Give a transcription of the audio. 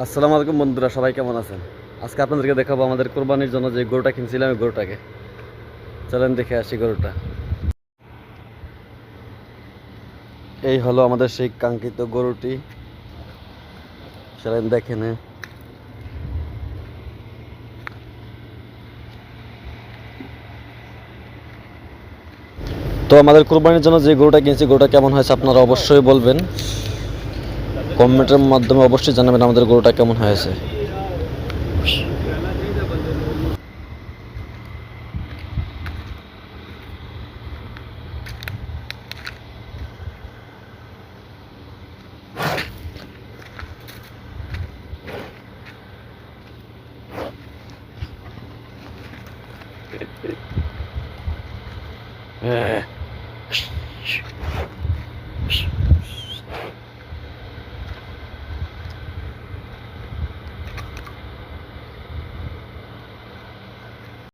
আসসালামু আলাইকুম বন্ধুরা, সবাই কেমন আছেন? আজকে আপনাদেরকে দেখাবো আমাদের কোরবানির জন্য যে গরুটা কিনছিলাম ওই গরুটাকে। চলেন দেখে আসি গরুটা। এই হলো আমাদের সেই কাঙ্ক্ষিত গরুটি। চলেন দেখে নে। তো আমাদের কোরবানির জন্য যে গরুটা কিনছি গরুটা কেমন হয়েছে আপনারা অবশ্যই বলবেন, কমেন্টের মাধ্যমে অবশ্যই জানাবেন আমাদের গরুটা কেমন হয়েছে।